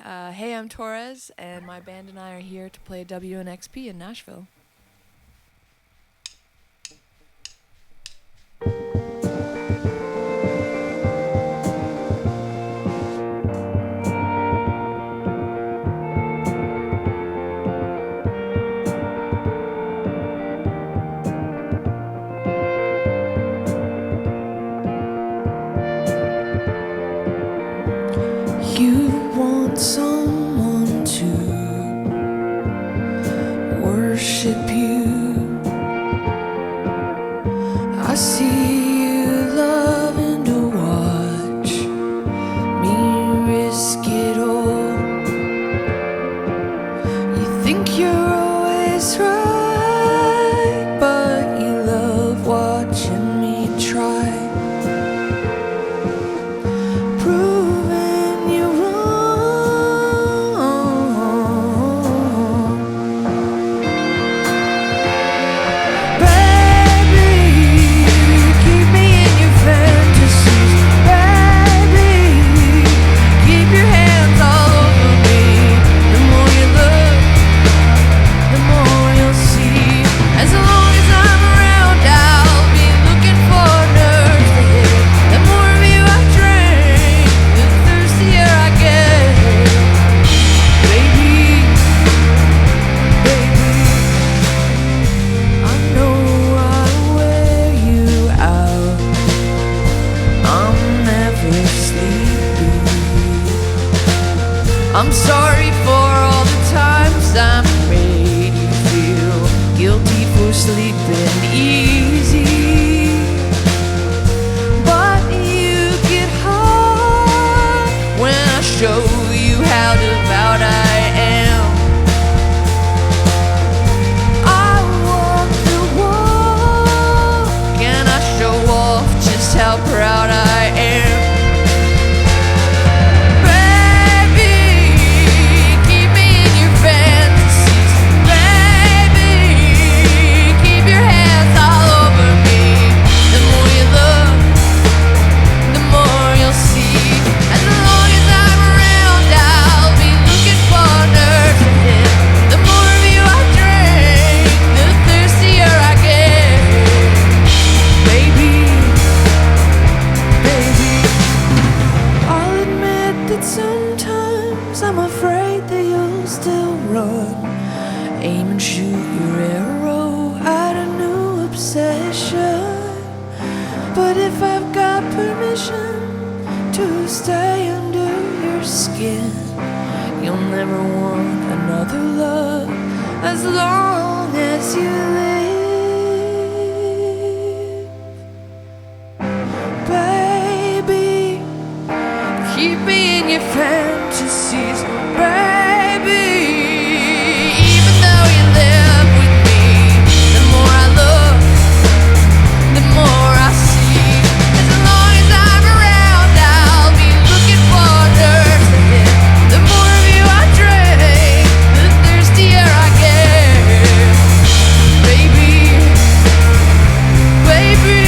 Hey, I'm TORRES, and my band and I are here to play WNXP in Nashville. You want someone to worship you. I see you loving to watch me risk it all. You think you're always right, but you love watching me try. Proving you wrong. Baby, keep me in your fantasies. Baby, keep your hands all over me. The more you look, the more you'll see. As long as I'm around, I'll be looking for nerves to hit. The more of you I drink, the thirstier I get. Baby, I know I'll wear you out. I'm never sleepy. I'm sorry for all the times I made you feel guilty for sleeping easy. But you get high when I show you how devout I am. I walk the walk and I show off just how proud I am. Baby, keep me in your fantasies. Baby, keep your hands all over me. The more you look, the more you'll see. As long as I'm around, I'll be looking for nerves to hit. The more of you I drink, the thirstier I get. Baby, I'll admit that sometimes I'm afraid that you'll still run. Aim and shoot your arrow at a new obsession. But if I've got permission to stay under your skin, you'll never want another love as long as you live. Baby, keep me in your fantasies. Baby, even though you live with me, the more I look, the more I see. As long as I'm around, I'll be looking for nerves to hit. The more of you I drink, the thirstier I get. Baby, baby.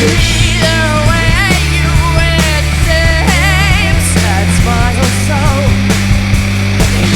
Either way, you wear the same sad smile, so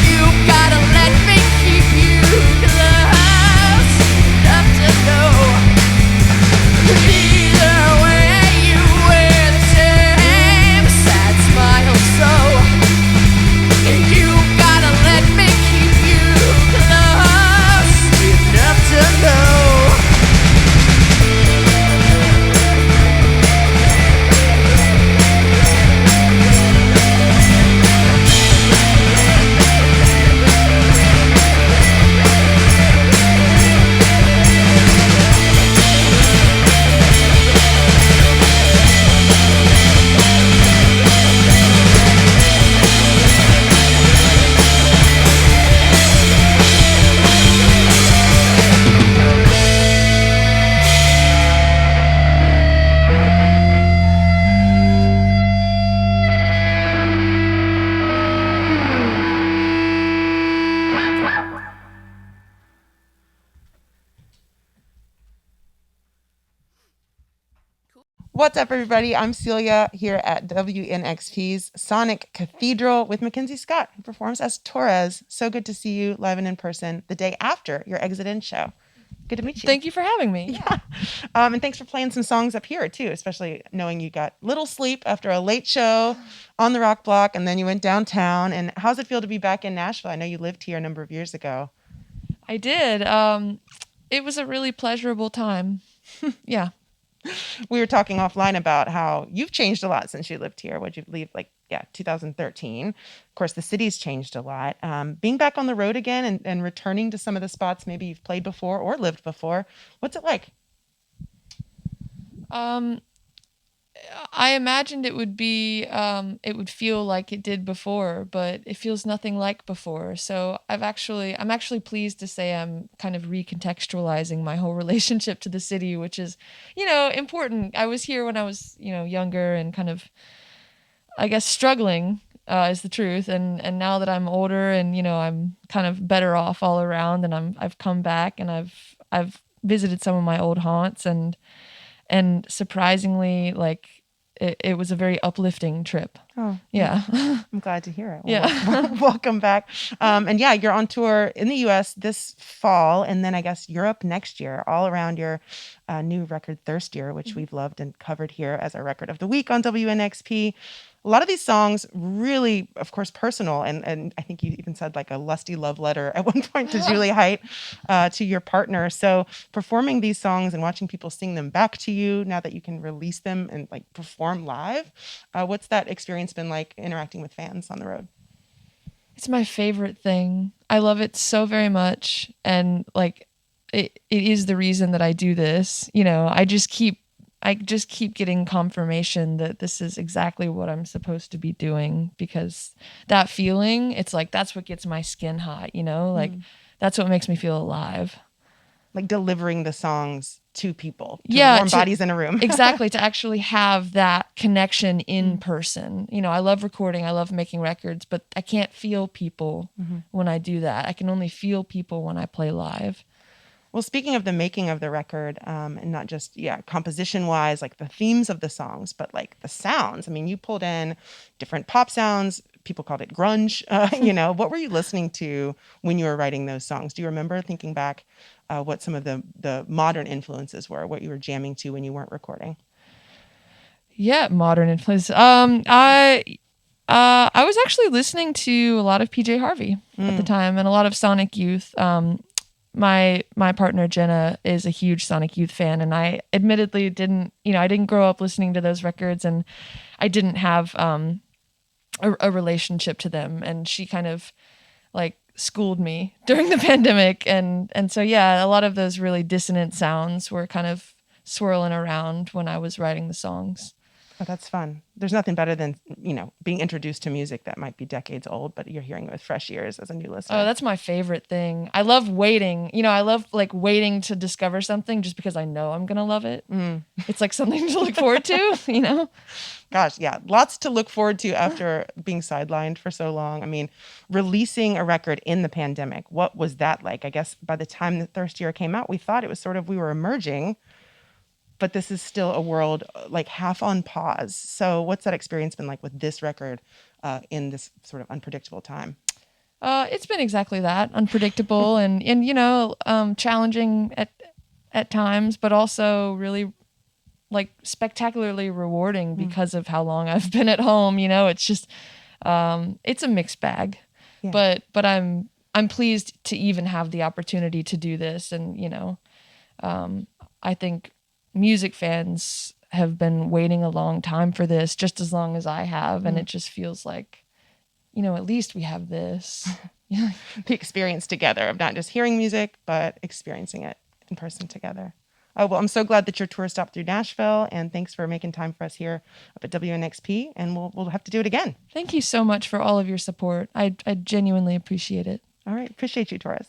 you gotta let me keep you close enough to know. Either way, you wear the same sad smile, so you gotta let me keep you close enough to know. What's up, everybody? I'm Celia here at WNXP's Sonic Cathedral with Mackenzie Scott, who performs as TORRES. So good to see you live and in person the day after your Exit In show. Good to meet you. Thank you for having me. Yeah. And thanks for playing some songs up here, too, especially knowing you got little sleep after a late show on the Rock Block, and then you went downtown. And how's it feel to be back in Nashville? I know you lived here a number of years ago. I did. It was a really pleasurable time. Yeah. We were talking offline about how you've changed a lot since you lived here. What'd you leave, 2013? Of course, the city's changed a lot. Being back on the road again and returning to some of the spots maybe you've played before or lived before, what's it like? I imagined it would be, it would feel like it did before, but it feels nothing like before. So I'm actually pleased to say I'm kind of recontextualizing my whole relationship to the city, which is, important. I was here when I was, younger and kind of, I guess, struggling, is the truth. And now that I'm older and, I'm kind of better off all around, and I've come back and I've visited some of my old haunts, and surprisingly, it was a very uplifting trip. Oh, yeah. I'm glad to hear it. Well, Yeah. welcome back. And yeah, you're on tour in the US this fall, and then I guess Europe next year, all around your new record, Thirstier, which we've loved and covered here as our record of the week on WNXP. A lot of these songs really, of course, personal. And I think you even said like a lusty love letter at one point to Julie Height, to your partner. So performing these songs and watching people sing them back to you now that you can release them and perform live, what's that experience been like interacting with fans on the road? It's my favorite thing. I love it so very much. And it is the reason that I do this. I just keep getting confirmation that this is exactly what I'm supposed to be doing, because that feeling, it's that's what gets my skin hot, that's what makes me feel alive. Like delivering the songs to people, to bodies in a room. Exactly, to actually have that connection in person. I love recording, I love making records, but I can't feel people when I do that. I can only feel people when I play live. Well, speaking of the making of the record, and not just, composition wise, the themes of the songs, but the sounds. I mean, you pulled in different pop sounds. People called it grunge. What were you listening to when you were writing those songs? Do you remember thinking back what some of the modern influences were, what you were jamming to when you weren't recording? Yeah, modern influences. I was actually listening to a lot of PJ Harvey at the time, and a lot of Sonic Youth. My partner Jenna is a huge Sonic Youth fan, and I admittedly I didn't grow up listening to those records, and I didn't have a relationship to them, and she kind of schooled me during the pandemic, and so yeah, a lot of those really dissonant sounds were kind of swirling around when I was writing the songs. Oh, that's fun. There's nothing better than, being introduced to music that might be decades old, but you're hearing it with fresh ears as a new listener. Oh, that's my favorite thing. I love waiting. I love waiting to discover something just because I know I'm going to love it. It's something to look forward to, Gosh, yeah. Lots to look forward to after being sidelined for so long. I mean, releasing a record in the pandemic, what was that like? I guess by the time that Thirstier came out, we thought it was we were emerging. but this is still a world like half on pause. So what's that experience been like with this record in this sort of unpredictable time? It's been exactly that, unpredictable and challenging at times, but also really like spectacularly rewarding because of how long I've been at home. It's just it's a mixed bag, Yeah. but I'm pleased to even have the opportunity to do this, and I think music fans have been waiting a long time for this, just as long as I have, and it just feels like, at least we have this. The experience together of not just hearing music, but experiencing it in person together. Oh, well, I'm so glad that your tour stopped through Nashville, and thanks for making time for us here up at WNXP, and we'll have to do it again. Thank you so much for all of your support. I genuinely appreciate it. All right. Appreciate you, TORRES.